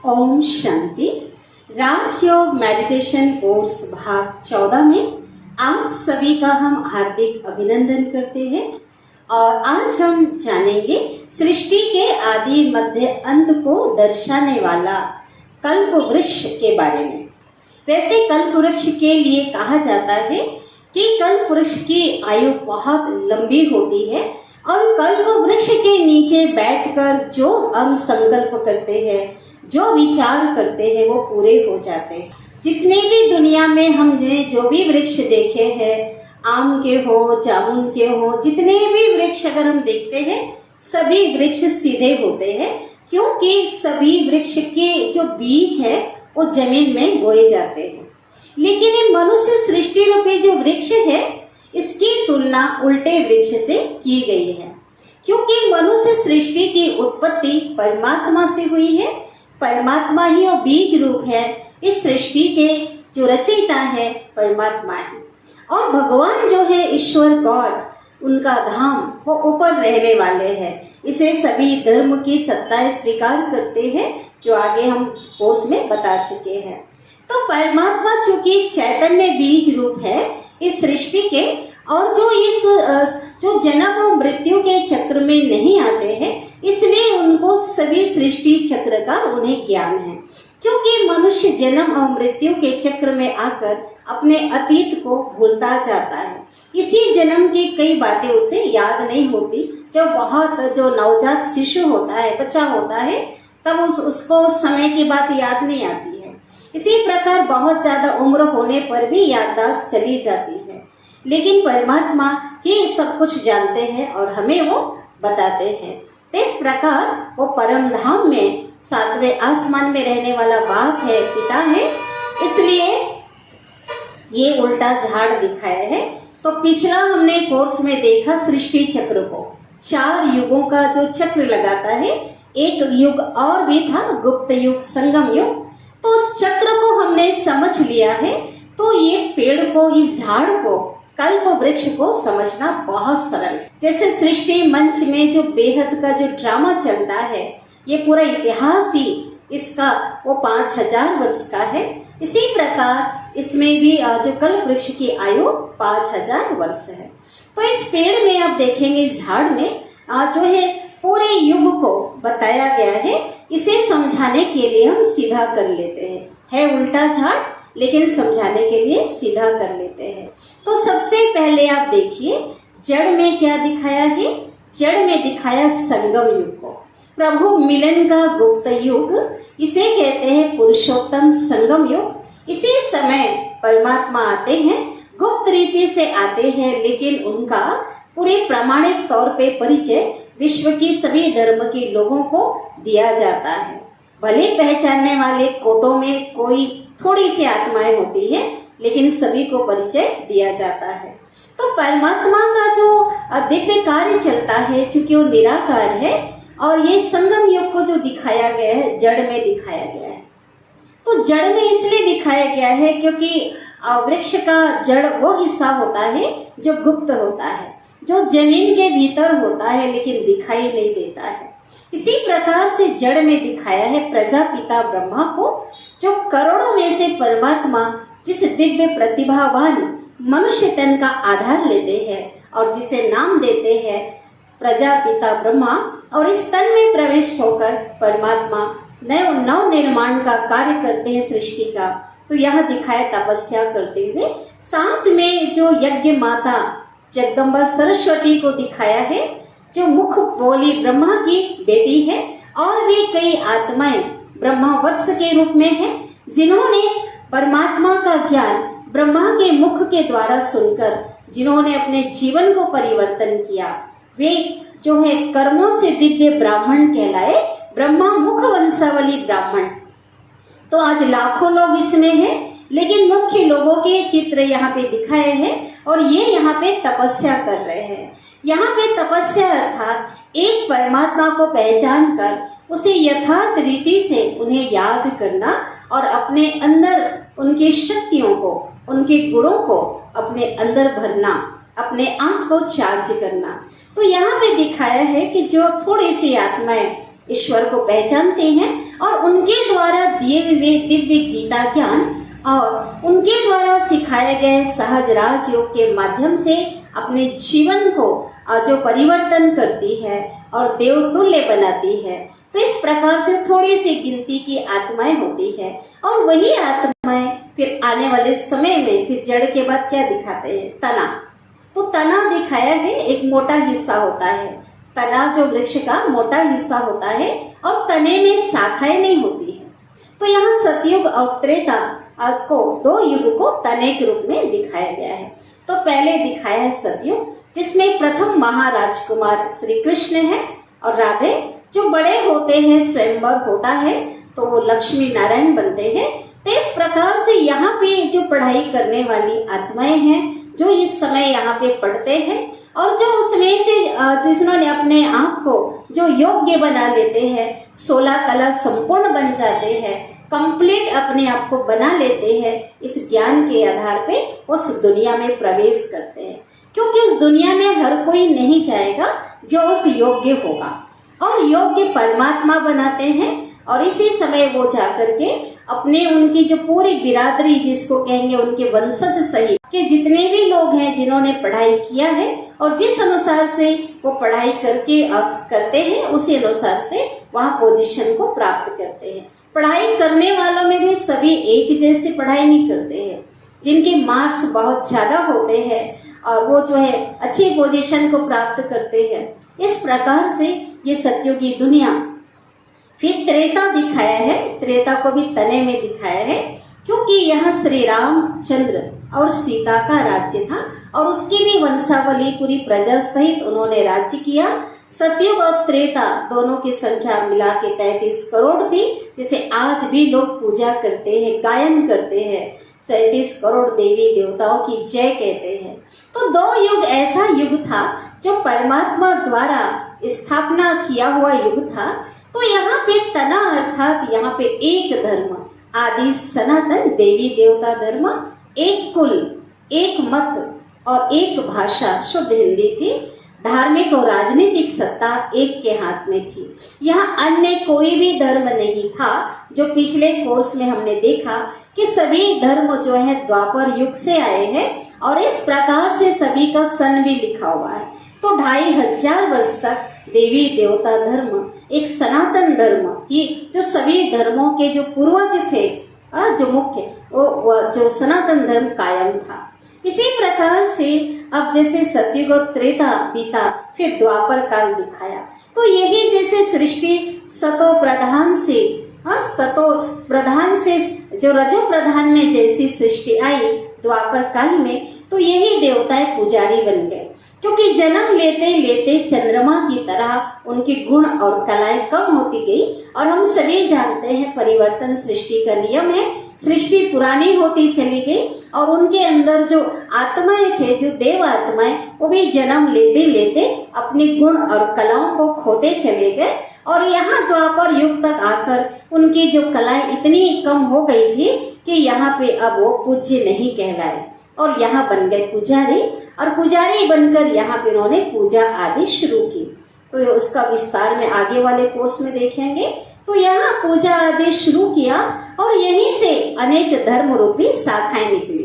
ओम शांति। राजयोग meditation course भाग 14 में आप सभी का हम हार्दिक अभिनंदन करते हैं और आज हम जानेंगे सृष्टि के आदि मध्य अंत को दर्शाने वाला कल्प वृक्ष के बारे में। वैसे कल्प वृक्ष के लिए कहा जाता है कि कल्प वृक्ष की आयु बहुत लंबी होती है और कल्प वृक्ष के नीचे बैठकर जो हम संकल्प करते हैं, जो विचार करते हैं, वो पूरे हो जाते हैं। जितने भी दुनिया में हमने जो भी वृक्ष देखे हैं, आम के हो, जामुन के हो, जितने भी वृक्ष अगर हम देखते हैं, सभी वृक्ष सीधे होते हैं क्योंकि सभी वृक्ष के जो बीज है वो जमीन में बोए जाते हैं। लेकिन ये मनुष्य सृष्टि रूपी जो वृक्ष है, इसकी तुलना उल्टे वृक्ष से की गई है क्योंकि मनुष्य सृष्टि की उत्पत्ति परमात्मा से हुई है। परमात्मा ही वो बीज रूप है। इस सृष्टि के जो रचयिता है परमात्मा है और भगवान जो है ईश्वर गॉड, उनका धाम वो ऊपर रहने वाले हैं। इसे सभी धर्म की सत्ताएं स्वीकार करते हैं जो आगे हम कोर्स में बता चुके हैं। तो परमात्मा चूंकि चैतन्य बीज रूप है इस सृष्टि के, और जो इस जो जन्म और मृत्यु के चक्र में नहीं आते हैं, इसलिए उनको सभी सृष्टि चक्र का उन्हें ज्ञान है। क्योंकि मनुष्य जन्म और मृत्यु के चक्र में आकर अपने अतीत को भूलता जाता है। इसी जन्म की कई बातें उसे याद नहीं होती। जब जो नवजात शिशु होता है, बच्चा होता है, तब उसको समय की बात याद नहीं आती है। इसी प्रकार बहुत ज्यादा उम्र होने पर भी याददाश्त चली जाती है। लेकिन परमात्मा ही सब कुछ जानते हैं और हमें वो बताते हैं। तो इस प्रकार वो परम धाम में 7वें आसमान में रहने वाला बाप है, पिता है, इसलिए ये उल्टा झाड़ दिखाया है। तो पिछला हमने कोर्स में देखा सृष्टि चक्र को, 4 युगों का जो चक्र लगाता है। एक युग और भी था, गुप्त युग, संगम युग। तो उस चक्र को हमने समझ लिया है। तो ये पेड़ को, इस झाड़ को, कल्प वृक्ष को समझना बहुत सरल है। जैसे सृष्टि मंच में जो बेहद का जो ड्रामा चलता है, ये पूरा इतिहास ही इसका वो 5000 वर्ष का है। इसी प्रकार इसमें भी जो कल्प वृक्ष की आयु 5000 वर्ष है। तो इस पेड़ में आप देखेंगे, इस झाड़ में जो है पूरे युग को बताया गया है। इसे समझाने के लिए हम सीधा कर लेते हैं। है उल्टा झाड़, लेकिन समझाने के लिए सीधा कर लेते हैं। तो सबसे पहले आप देखिए जड़ में क्या दिखाया है। जड़ में दिखाया संगम युग को, प्रभु मिलन का गुप्त युग, इसे कहते हैं पुरुषोत्तम संगम युग। इसी समय परमात्मा आते हैं, गुप्त रीति से आते हैं, लेकिन उनका पूरे प्रामाणिक तौर पे परिचय विश्व की सभी धर्म के लोगों को दिया जाता है। भले पहचानने वाले कोटों में कोई थोड़ी सी आत्माएं होती है, लेकिन सभी को परिचय दिया जाता है। तो परमात्मा का जो दिव्य कार्य चलता है, चूंकि वो निराकार है, और ये संगम युग को जो दिखाया गया है, जड़ में दिखाया गया है। तो जड़ में इसलिए दिखाया गया है क्योंकि वृक्ष का जड़ वो हिस्सा होता है जो गुप्त होता है, जो जमीन के भीतर होता है लेकिन दिखाई नहीं देता है। इसी प्रकार से जड़ में दिखाया है प्रजापिता ब्रह्मा को, जो करोड़ों में से परमात्मा जिस दिव्य प्रतिभावान मनुष्य तन का आधार लेते हैं और जिसे नाम देते हैं प्रजापिता ब्रह्मा, और इस तन में प्रवेश होकर परमात्मा नव निर्माण का कार्य करते हैं सृष्टि का। तो यह दिखाया तपस्या करते हुए। साथ में जो यज्ञ माता जगदम्बा सरस्वती को दिखाया है, जो मुख बोली ब्रह्मा की बेटी है, और भी कई आत्माएं ब्रह्मा वत्स के रूप में है, जिन्होंने परमात्मा का ज्ञान ब्रह्मा के मुख के द्वारा सुनकर जिन्होंने अपने जीवन को परिवर्तन किया, वे जो है कर्मों से दिव्य ब्राह्मण कहलाए, ब्रह्मा मुख वंशावली ब्राह्मण। तो आज लाखों लोग इसमें हैं, लेकिन मुख्य लोगों के चित्र यहाँ पे दिखाए हैं और ये यहाँ पे तपस्या कर रहे हैं। यहाँ पे तपस्या अर्थात एक परमात्मा को पहचान कर उसे यथार्थ रीति से उन्हें याद करना और अपने अंदर उनकी शक्तियों को, उनके गुणों को अपने अंदर भरना, अपने आप को चार्ज करना। तो यहाँ पे दिखाया है कि जो थोड़ी सी आत्माएं ईश्वर को पहचानते हैं और उनके द्वारा दिए हुए दिव्य गीता ज्ञान और उनके द्वारा सिखाए गए सहज राजयोग के माध्यम से अपने जीवन को जो परिवर्तन करती है और देवतुल्य बनाती है। तो इस प्रकार से थोड़ी सी गिनती की आत्माएं होती है और वही आत्माएं फिर आने वाले समय में फिर जड़ के बाद क्या दिखाते हैं? तना। तो तना दिखाया है, एक मोटा हिस्सा होता है। तना जो वृक्ष का मोटा हिस्सा होता है और तने में शाखाएं नहीं होती है। तो यहाँ सतयुग और त्रेता आज को दो युग को तने के रूप में दिखाया गया है। तो पहले दिखाया है सतयुग, जिसमें प्रथम महाराजकुमार श्री कृष्ण है और राधे। जो बड़े होते हैं, स्वयंवर होता है तो वो लक्ष्मी नारायण बनते हैं। तो इस प्रकार से यहाँ पे जो पढ़ाई करने वाली आत्माएं हैं, जो इस समय यहाँ पे पढ़ते हैं और जो उसमें से जिन्होंने अपने आप को जो योग्य बना लेते हैं, 16 कला संपूर्ण बन जाते हैं, कंप्लीट अपने आप को बना लेते हैं, इस ज्ञान के आधार पे उस दुनिया में प्रवेश करते हैं। क्योंकि उस दुनिया में हर कोई नहीं जाएगा जो उस योग्य होगा और योग्य परमात्मा बनाते हैं। और इसी समय वो जाकर के अपने उनकी जो पूरी बिरादरी जिसको कहेंगे उनके वंशज सहित के जितने भी लोग हैं जिन्होंने पढ़ाई किया है और जिस अनुसार से वो पढ़ाई करते हैं उसी अनुसार से वहाँ पोजीशन को प्राप्त करते हैं। पढ़ाई करने वालों में भी सभी एक जैसे पढ़ाई नहीं करते हैं। जिनके मार्क्स बहुत ज्यादा होते हैं और वो जो है अच्छी पोजीशन को प्राप्त करते हैं। इस प्रकार से ये सतयुगी दुनिया। फिर त्रेता दिखाया है, त्रेता को भी तने में दिखाया है क्योंकि यहाँ श्री रामचंद्र और सीता का राज्य था और उसकी भी वंशावली पूरी प्रजा सहित उन्होंने राज्य किया। सतयुग और त्रेता दोनों की संख्या मिला के 33 करोड़ थी, जिसे आज भी लोग पूजा करते हैं, गायन करते हैं, 33 करोड़ देवी देवताओं की जय कहते हैं। तो दो युग ऐसा युग था जो परमात्मा द्वारा स्थापना किया हुआ युग था। तो यहाँ पे तना अर्थात यहाँ पे एक धर्म, आदि सनातन देवी देवता धर्म, एक कुल, एक मत और एक भाषा शुद्ध हिंदी थी। धार्मिक और राजनीतिक सत्ता एक के हाथ में थी। यहाँ अन्य कोई भी धर्म नहीं था। जो पिछले कोर्स में हमने देखा कि सभी धर्म जो है द्वापर युग से आए हैं और इस प्रकार से सभी का सन भी लिखा हुआ है। तो 2500 वर्ष तक देवी देवता धर्म एक सनातन धर्म, ये जो सभी धर्मों के जो पूर्वज थे, जो मुख्य वो जो सनातन धर्म कायम था। इसी प्रकार से अब जैसे सतयुग और त्रेता बीता, फिर द्वापर काल दिखाया। तो यही जैसे सृष्टि सतो प्रधान से जो रजो प्रधान में जैसी सृष्टि आई द्वापर काल में, तो यही देवताएं पुजारी बन गए। क्योंकि जन्म लेते लेते चंद्रमा की तरह उनके गुण और कलाएं कम होती गई और हम सभी जानते हैं परिवर्तन सृष्टि का नियम है। सृष्टि पुरानी होती चली गई और उनके अंदर जो आत्माएं थे, जो देव आत्माएं, वो भी जन्म लेते लेते अपने गुण और कलाओं को खोते चले गए और यहाँ द्वापर युग तक आकर उनकी जो कलाएं इतनी कम हो गई थी कि यहाँ पे अब वो पूज्य नहीं कहलाए और यहाँ बन गए पुजारी और पुजारी बनकर यहाँ पे उन्होंने पूजा आदि शुरू की। तो उसका विस्तार में आगे वाले कोर्स में देखेंगे। तो यहाँ पूजा आदि शुरू किया और यहीं से अनेक धर्म रूपी शाखाएं निकली।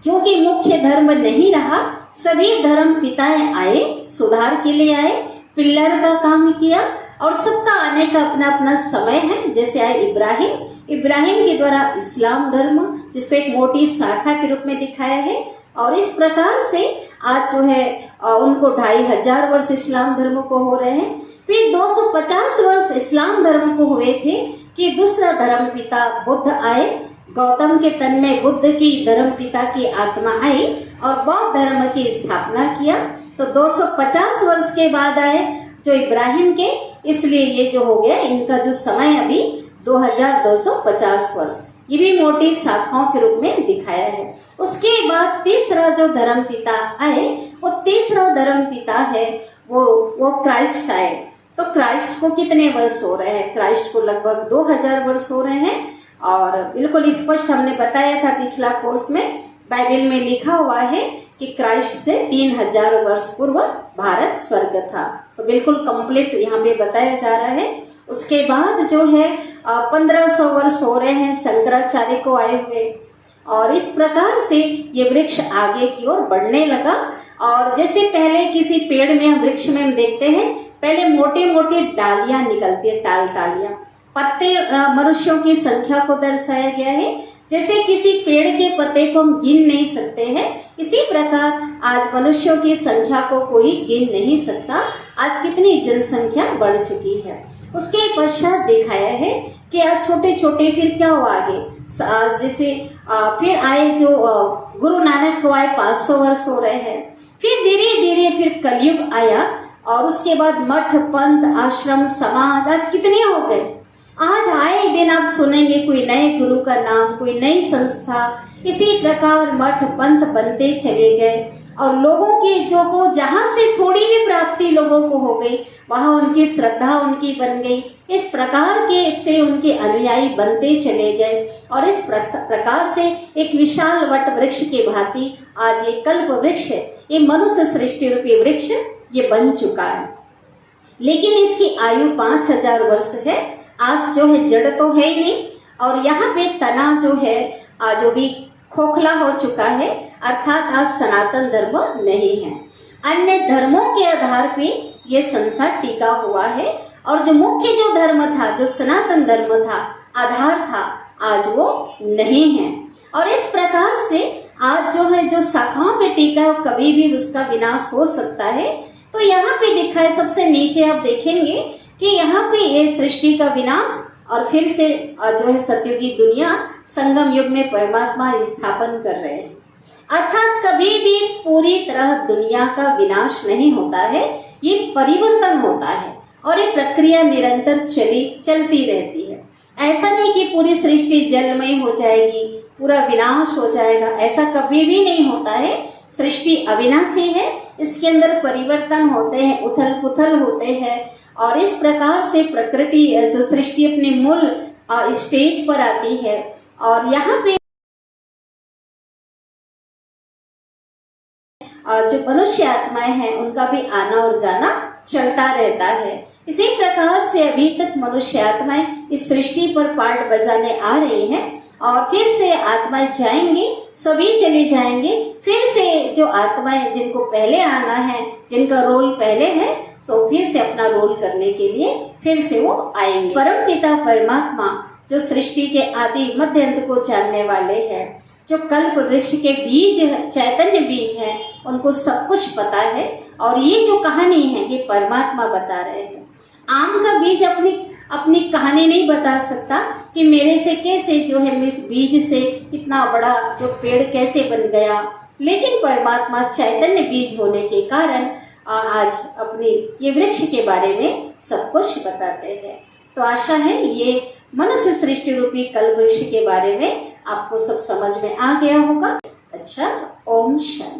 क्योंकि मुख्य धर्म नहीं रहा, सभी धर्म पिताएं आए, सुधार के लिए आए, पिल्लर का काम किया और सबका आने का अपना अपना समय है। जैसे आए इब्राहिम के द्वारा इस्लाम धर्म, जिसको एक मोटी शाखा के रूप में दिखाया है और इस प्रकार से आज जो है उनको 2500 वर्ष इस्लाम धर्म को हो रहे हैं। फिर 250 वर्ष इस्लाम धर्म को हुए थे कि दूसरा धर्म पिता बुद्ध आए। गौतम के तन में बुद्ध की धर्म पिता की आत्मा आई और बौद्ध धर्म की स्थापना किया। तो 250 वर्ष के बाद आए जो इब्राहिम के, इसलिए ये जो हो गया इनका जो समय अभी 2250 वर्ष, ये भी मोटी शाखाओं के रूप में दिखाया है। उसके बाद तीसरा जो धर्म पिता आए, वो तीसरा धर्म पिता है वो क्राइस्ट आए। तो क्राइस्ट को कितने वर्ष हो रहे हैं? क्राइस्ट को लगभग 2000 वर्ष हो रहे हैं और बिल्कुल स्पष्ट हमने बताया था पिछला कोर्स में, बाइबल में लिखा हुआ है कि क्राइस्ट से 3000 वर्ष पूर्व भारत स्वर्ग था। तो बिल्कुल कंप्लीट यहाँ पे बताया जा रहा है। उसके बाद जो है 1500 वर्ष हो रहे हैं शंकराचार्य को आए हुए, और इस प्रकार से ये वृक्ष आगे की ओर बढ़ने लगा। और जैसे पहले किसी पेड़ में हम वृक्ष में हम देखते हैं, पहले मोटे मोटे डालियां निकलती है, टालियां, पत्ते मनुष्यों की संख्या को दर्शाया गया है। जैसे किसी पेड़ के पत्ते को हम गिन नहीं सकते हैं, इसी प्रकार आज मनुष्यों की संख्या को कोई गिन नहीं सकता। आज कितनी जनसंख्या बढ़ चुकी है। उसके पश्चात दिखाया है कि आज छोटे छोटे फिर क्या हुआ आगे, जैसे फिर आए जो गुरु नानक को आए 500 वर्ष हो रहे हैं। फिर धीरे धीरे फिर कलयुग आया, और उसके बाद मठ, पंथ, आश्रम, समाज आज कितने हो गए। आज आए दिन आप सुनेंगे कोई नए गुरु का नाम, कोई नई संस्था, इसी प्रकार मठ पंथ बनते चले गए। और लोगों की जो को जहां से थोड़ी भी प्राप्ति लोगों को हो गई, वहां उनकी श्रद्धा उनकी बन गई। इस प्रकार के से उनके अनुयायी बनते चले गए, और इस प्रकार से एक विशाल वट वृक्ष के भांति आज ये कल्प वृक्ष, ये मनुष्य सृष्टि रूपी वृक्ष ये बन चुका है। लेकिन इसकी आयु 5000 वर्ष है। आज जो है जड़ तो है ही नहीं, और यहाँ पे तना जो है जो भी खोखला हो चुका है, अर्थात आज सनातन धर्म नहीं है। अन्य धर्मों के आधार पे ये संसार टिका हुआ है, और जो मुख्य जो धर्म था, जो सनातन धर्म था, आधार था, आज वो नहीं है। और इस प्रकार से आज जो है जो शाखाओं पे टिका है, कभी भी उसका विनाश हो सकता है। तो यहाँ पे दिखा है, सबसे नीचे आप देखेंगे कि यहाँ पे ये सृष्टि का विनाश, और फिर से जो है सतयुगी दुनिया संगम युग में परमात्मा स्थापन कर रहे हैं। अर्थात कभी भी पूरी तरह दुनिया का विनाश नहीं होता है, ये परिवर्तन होता है, और ये प्रक्रिया निरंतर चलती रहती है। ऐसा नहीं कि पूरी सृष्टि जलमय हो जाएगी, पूरा विनाश हो जाएगा, ऐसा कभी भी नहीं होता है। सृष्टि अविनाशी है, इसके अंदर परिवर्तन होते हैं, उथल पुथल होते हैं, और इस प्रकार से प्रकृति सृष्टि अपने मूल स्टेज पर आती है। और यहाँ पे जो मनुष्य आत्माएं हैं उनका भी आना और जाना चलता रहता है। इसी प्रकार से अभी तक मनुष्य आत्माएं इस सृष्टि पर पार्ट बजाने आ रही हैं, और फिर से आत्माएं जाएंगी, सभी चले जाएंगे। फिर से जो आत्माएं जिनको पहले आना है, जिनका रोल पहले है, तो फिर से अपना रोल करने के लिए फिर से वो आएंगे। परम पिता परमात्मा जो सृष्टि के आदि मध्य अंत को जानने वाले हैं, जो कल्प वृक्ष के बीज है, चैतन्य बीज है, उनको सब कुछ पता है। और ये जो कहानी है ये परमात्मा बता रहे हैं। आम का बीज अपनी कहानी नहीं बता सकता कि मेरे से कैसे जो है बीज से इतना बड़ा जो पेड़ कैसे बन गया, लेकिन परमात्मा चैतन्य बीज होने के कारण आज अपनी ये वृक्ष के बारे में सब कुछ बताते हैं। तो आशा है ये मनुष्य सृष्टि रूपी कल्प वृक्ष के बारे में आपको सब समझ में आ गया होगा। अच्छा, ओम शांति।